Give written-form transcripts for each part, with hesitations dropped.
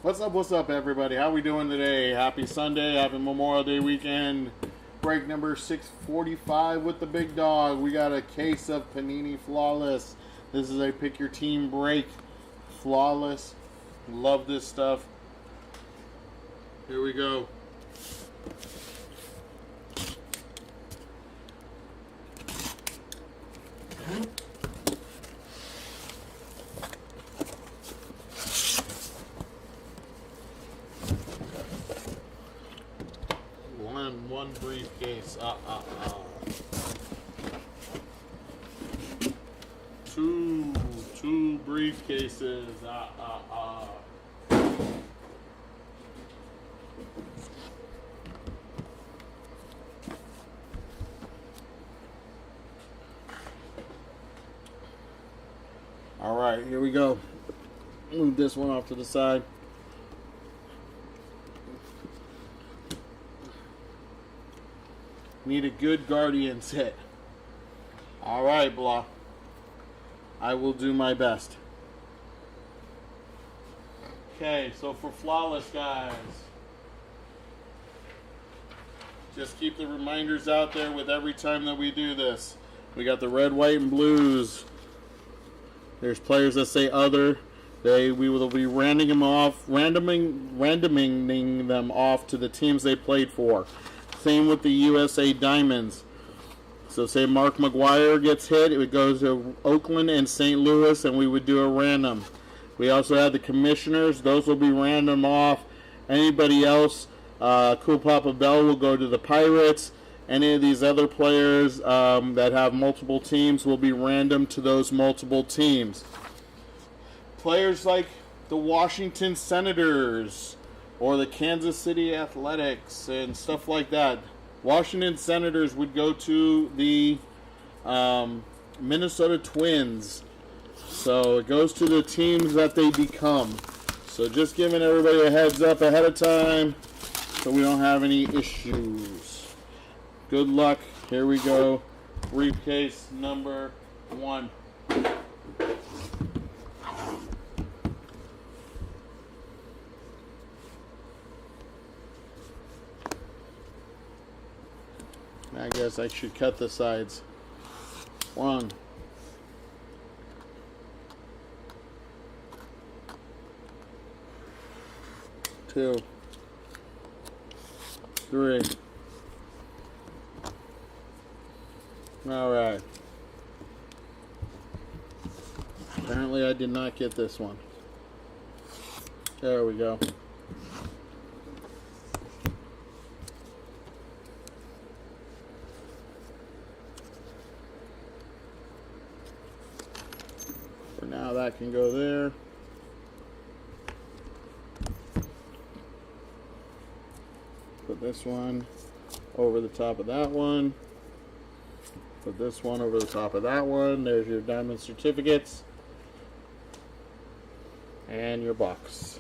What's up, everybody? How we doing today? Happy Sunday, happy Memorial Day weekend. Break number 645 with the big dog. We got a case of Panini Flawless. This is a pick your team break. Flawless. Love this stuff. Here we go. One briefcase. Two briefcases. All right, here we go. Move this one off to the side. Need a good Guardians hit. All right, blah. I will do my best. Okay, so for Flawless, guys, just keep the reminders out there with every time that we do this. We got the red, white, and blues. There's players that say other. We will be randoming them off to the teams they played for. Same with the USA Diamonds. So say Mark McGuire gets hit, it would go to Oakland and St. Louis, and we would do a random. We also have the Commissioners. Those will be random off. Anybody else, Cool Papa Bell will go to the Pirates. Any of these other players that have multiple teams will be random to those multiple teams. Players like the Washington Senators or the Kansas City Athletics and stuff like that. Washington Senators would go to the Minnesota Twins. So it goes to the teams that they become. So just giving everybody a heads up ahead of time so we don't have any issues. Good luck. Here we go. Briefcase number 1. I guess I should cut the sides. 1, 2, 3. All right. Apparently I did not get this one. There we go. For now, that can go there. Put this one over the top of that one. Put this one over the top of that one. There's your diamond certificates. And your box.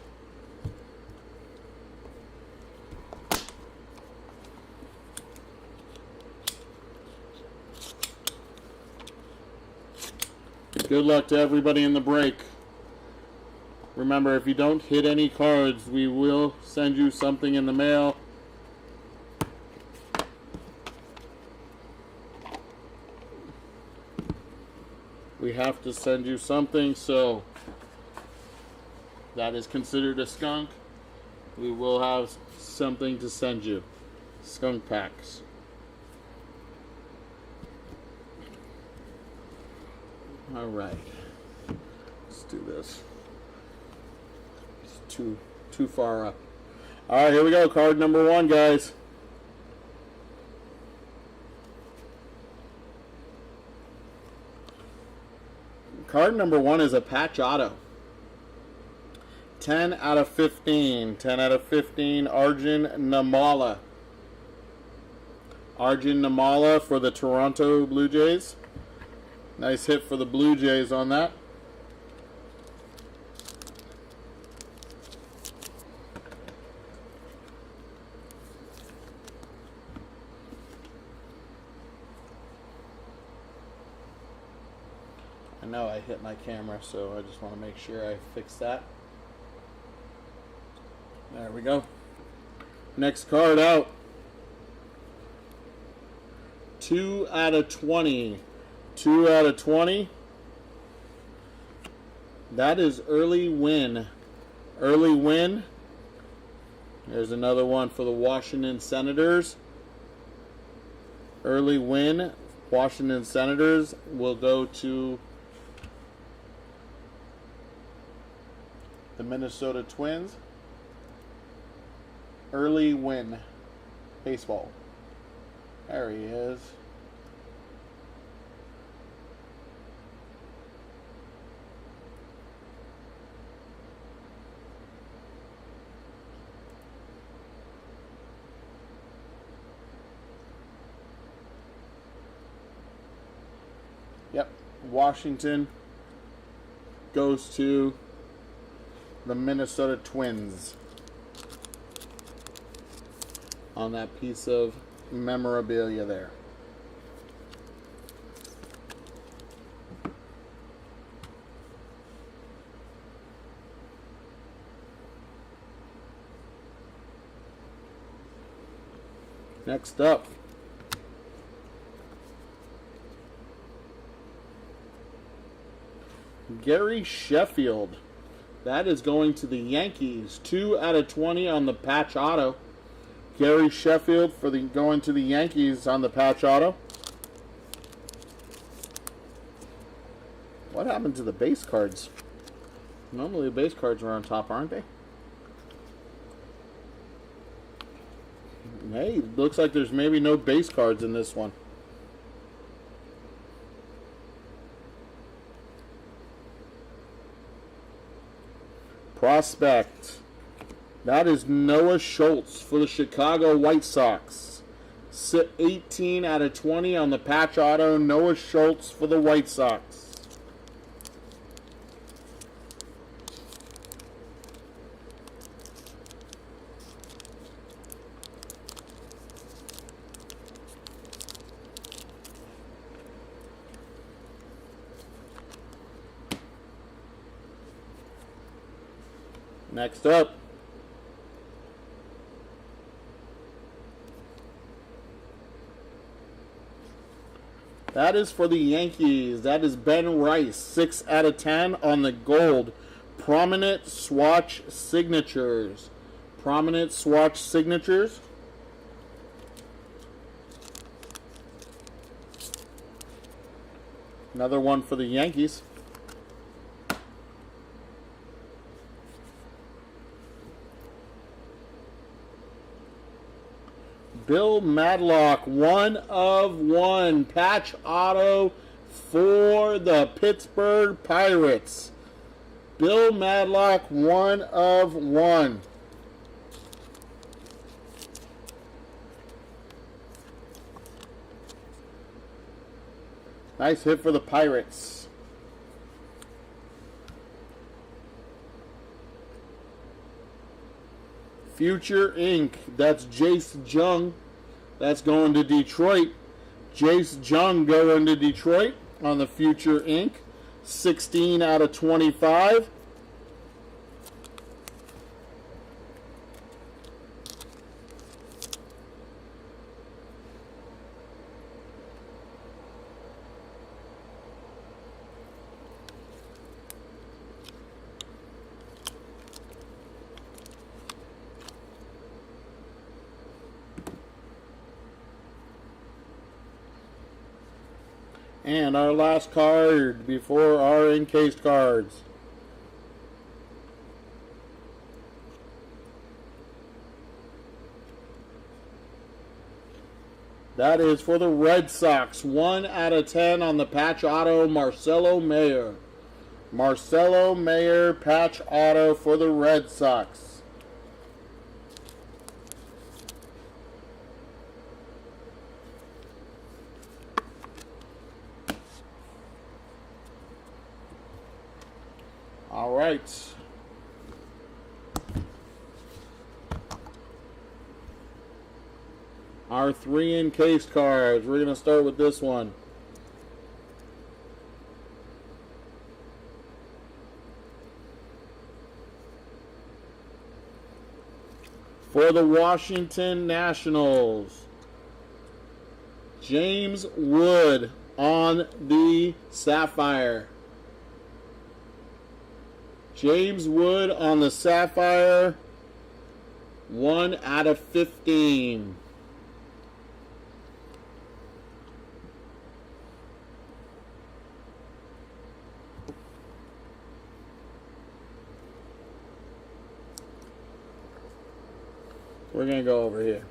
Good luck to everybody in the break. Remember, if you don't hit any cards, we will send you something in the mail. We have to send you something, so that is considered a skunk. We will have something to send you. Skunk packs. All right. Let's do this. It's too far up. All right, here we go. Card number 1, guys. Card number 1 is a patch auto. 10 out of 15. 10 out of 15, Arjun Namala. Arjun Namala for the Toronto Blue Jays. Nice hit for the Blue Jays on that. I know I hit my camera, so I just want to make sure I fix that. There we go. Next card out. 2 out of 20. 2 out of 20. That is early win. Early win. There's another one for the Washington Senators. Early win. Washington Senators will go to the Minnesota Twins. Early win. Baseball. There he is. Yep, Washington goes to the Minnesota Twins on that piece of memorabilia there. Next up, Gary Sheffield. That is going to the Yankees. 2 out of 20 on the patch auto. Gary Sheffield for the going to the Yankees on the patch auto. What happened to the base cards? Normally the base cards are on top, aren't they? Hey, looks like there's maybe no base cards in this one. Prospect. That is Noah Schultz for the Chicago White Sox. 18 out of 20 on the patch auto. Noah Schultz for the White Sox. Next up, that is for the Yankees. That is Ben Rice. 6 out of 10 on the gold. Prominent swatch signatures. Prominent swatch signatures. Another one for the Yankees. Bill Madlock, 1 of 1. Patch auto for the Pittsburgh Pirates. Bill Madlock, 1 of 1. Nice hit for the Pirates. Future Inc. That's Jace Jung. That's going to Detroit. Jace Jung going to Detroit on the Future Inc. 16 out of 25. And our last card before our encased cards. That is for the Red Sox. 1 out of 10 on the patch auto, Marcelo Mayer. Marcelo Mayer patch auto for the Red Sox. All right. Our 3 encased cards. We're going to start with this one. For the Washington Nationals, James Wood on the Sapphire. James Wood on the Sapphire, 1 out of 15. We're going to go over here.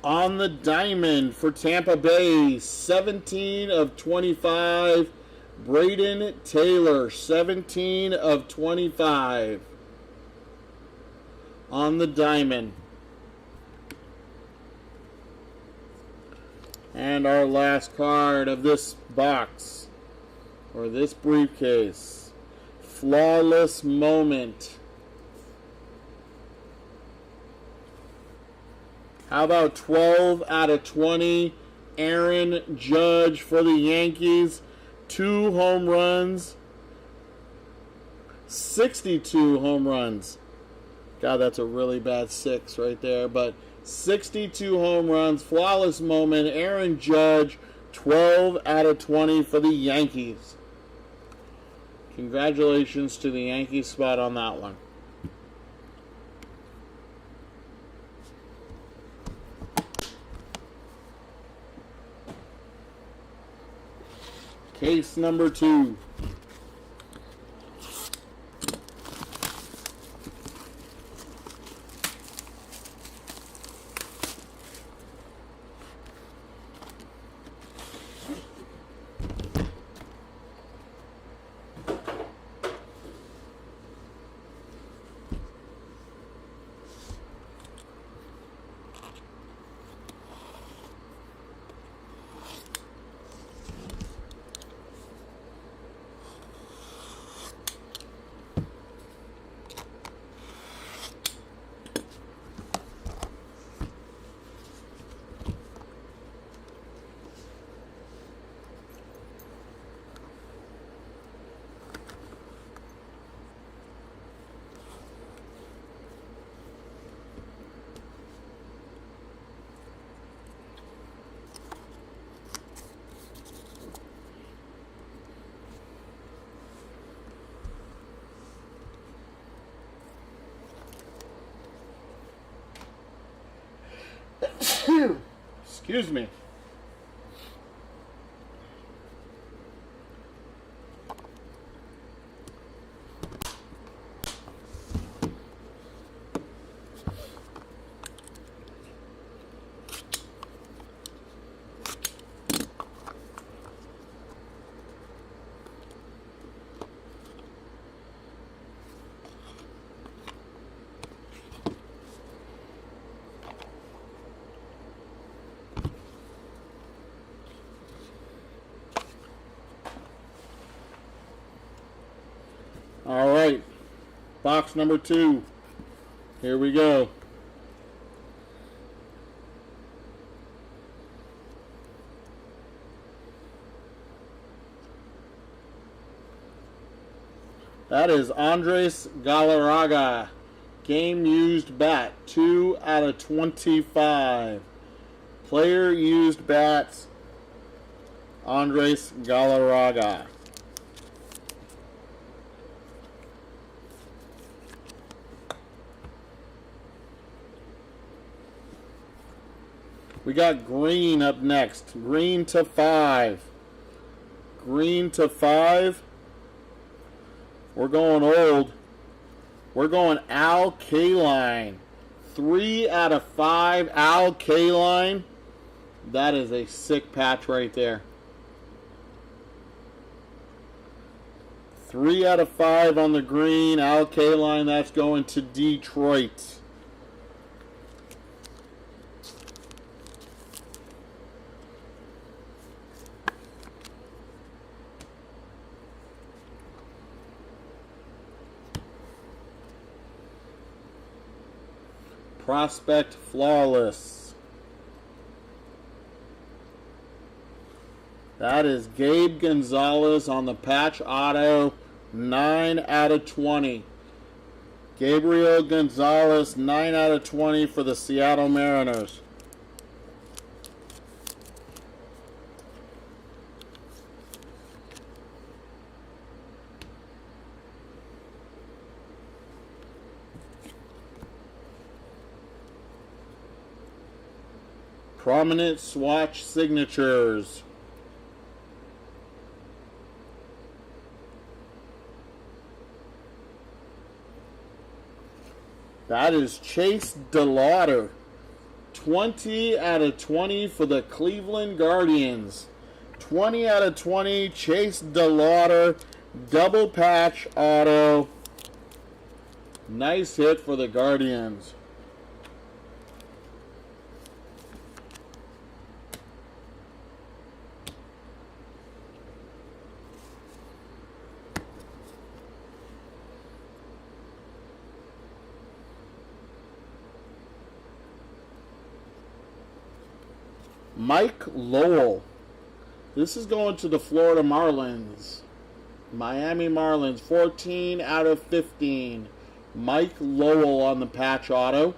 On the diamond for Tampa Bay, 17 of 25. Braden Taylor, 17 of 25. On the diamond. And our last card of this box, or this briefcase. Flawless Moment. How about 12 out of 20? Aaron Judge for the Yankees. 2 home runs. 62 home runs. God, that's a really bad 6 right there. But 62 home runs. Flawless Moment. Aaron Judge. 12 out of 20 for the Yankees. Congratulations to the Yankees spot on that one. Case number 2. Excuse me. All right, box number 2. Here we go. That is Andres Galarraga. Game used bat, 2 out of 25. Player used bats, Andres Galarraga. We got green up next. Green to 5. Green to 5. We're going old. We're going Al Kaline. 3 out of 5. Al Kaline. That is a sick patch right there. 3 out of 5 on the green. Al Kaline. That's going to Detroit. Prospect Flawless. That is Gabe Gonzalez on the patch auto 9 out of 20. Gabriel Gonzalez, 9 out of 20 for the Seattle Mariners. Prominent swatch signatures. That is Chase DeLauder. 20 out of 20 for the Cleveland Guardians. 20 out of 20, Chase DeLauder. Double patch auto. Nice hit for the Guardians. Mike Lowell. This is going to the Florida Marlins. Miami Marlins, 14 out of 15. Mike Lowell on the patch auto.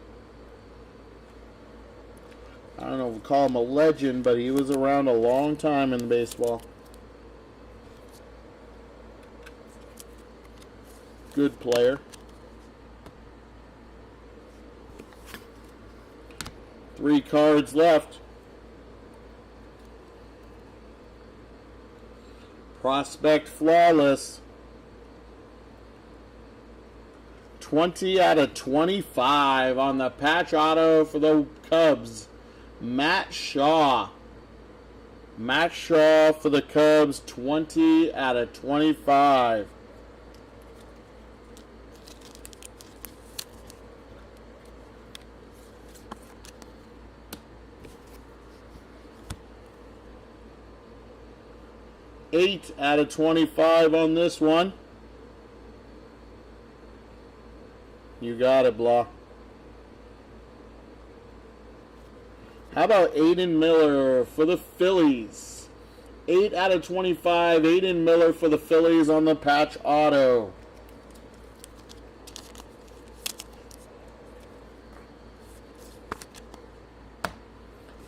I don't know if we call him a legend, but he was around a long time in baseball. Good player. 3 cards left. Prospect Flawless. 20 out of 25 on the patch auto for the Cubs. Matt Shaw. Matt Shaw for the Cubs. 20 out of 25. Eight out of 25 on this one. You got it, Blah. How about Aiden Miller for the Phillies? 8 out of 25. Aiden Miller for the Phillies on the patch auto.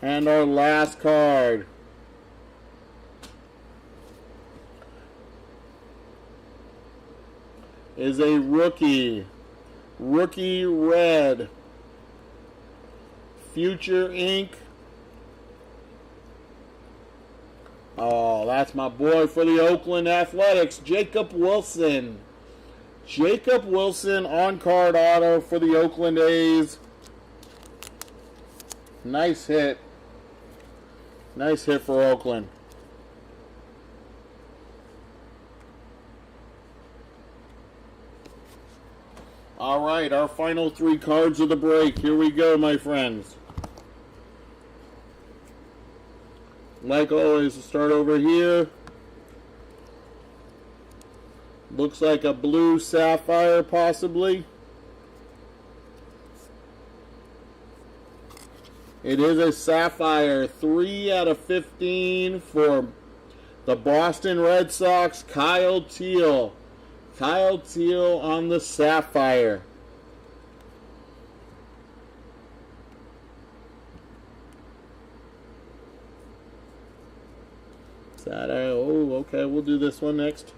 And our last card is a rookie red, Future Inc. Oh, that's my boy for the Oakland Athletics, Jacob Wilson. Jacob Wilson on card auto for the Oakland A's. Nice hit. Nice hit for Oakland. All right, our final 3 cards of the break. Here we go, my friends. Like always, we'll start over here. Looks like a blue sapphire, possibly. It is a sapphire. 3 out of 15 for the Boston Red Sox, Kyle Teal. Kyle Teal on the sapphire. Is that oh, okay, we'll do this one next.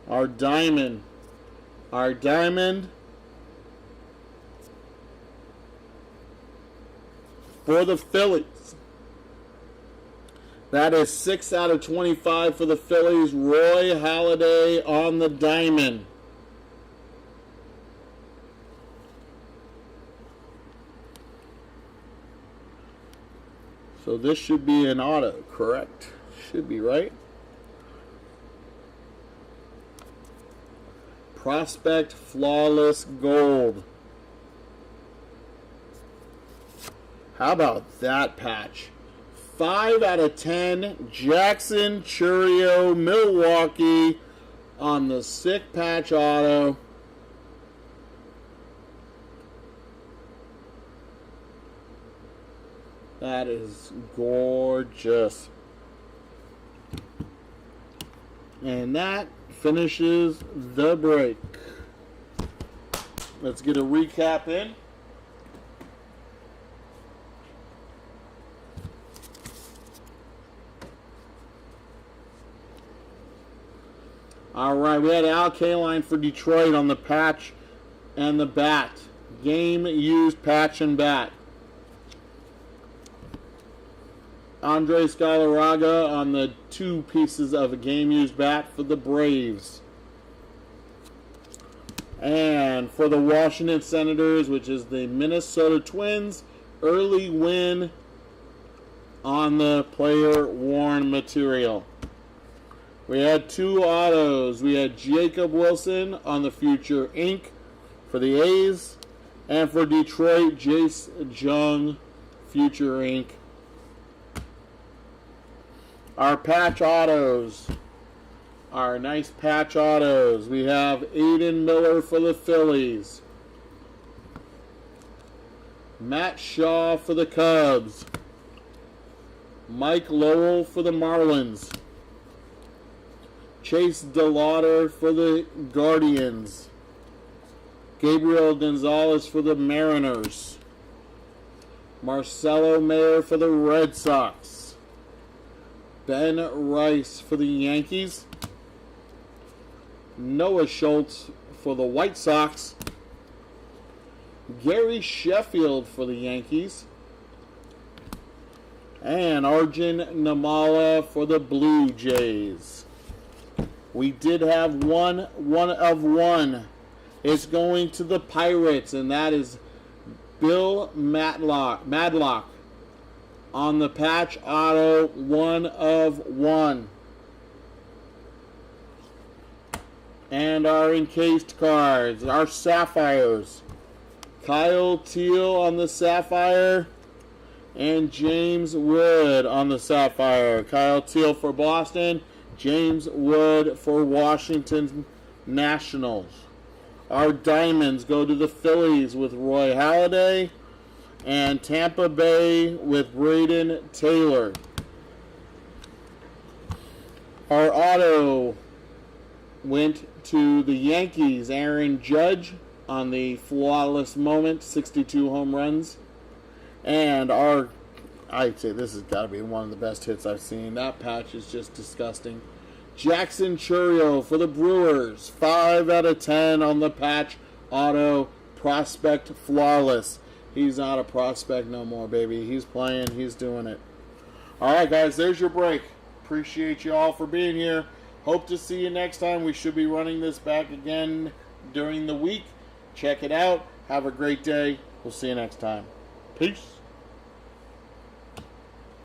Our diamond. Our diamond for the Phillies. That is 6 out of 25 for the Phillies. Roy Halladay on the diamond. So this should be an auto, correct? Should be, right? Prospect Flawless Gold. How about that patch? 5 out of 10, Jackson Chourio, Milwaukee on the sick patch auto. That is gorgeous. And that finishes the break. Let's get a recap in. All right, we had Al Kaline for Detroit on the patch and the bat. Game used patch and bat. Andres Galarraga on the 2 pieces of a game used bat for the Braves. And for the Washington Senators, which is the Minnesota Twins, early win on the player worn material. We had 2 autos. We had Jacob Wilson on the Future Inc. for the A's. And for Detroit, Jace Jung, Future Inc. Our patch autos. Our nice patch autos. We have Aiden Miller for the Phillies. Matt Shaw for the Cubs. Mike Lowell for the Marlins. Chase DeLauder for the Guardians. Gabriel Gonzalez for the Mariners. Marcelo Mayer for the Red Sox. Ben Rice for the Yankees. Noah Schultz for the White Sox. Gary Sheffield for the Yankees. And Arjun Namala for the Blue Jays. We did have one of one. It's going to the Pirates, and that is Bill Madlock on the patch auto, 1 of 1. And our encased cards, our Sapphires. Kyle Teal on the Sapphire and James Wood on the Sapphire. Kyle Teal for Boston, James Wood for Washington Nationals. Our diamonds go to the Phillies with Roy Halladay and Tampa Bay with Braden Taylor. Our auto went to the Yankees, Aaron Judge on the flawless moment, 62 home runs. And I'd say this has got to be one of the best hits I've seen. That patch is just disgusting. Jackson Chourio for the Brewers, 5 out of 10 on the patch auto, prospect flawless. He's not a prospect no more, baby. He's playing, he's doing it. All right, guys, there's your break. Appreciate you all for being here. Hope to see you next time. We should be running this back again during the week. Check it out. Have a great day. We'll see you next time. Peace.